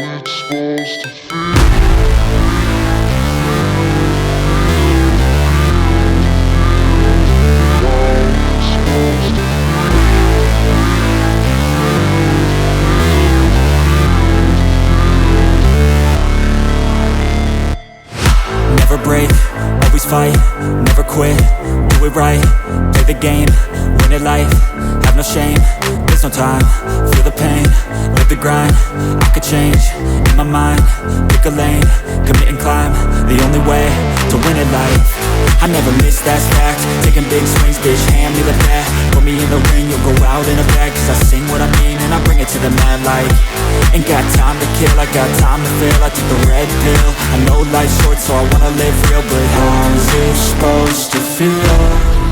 it's supposed to feel. Never break, always fight, never quit, do it right, play the game, win it life, have no shame, there's no time, feel the pain, live the grind, I could change, in my mind, pick a lane, commit and climb, the only way to win it life. I never miss, that's fact, taking big swings, bitch, hand me the bat, put me in the ring, you'll go out in a bag, cause I sing what I mean and I bring it to the mad light. Ain't got time to kill, I got time to feel, I took the red pill, I know life's short so I wanna live real, but how's it supposed to feel?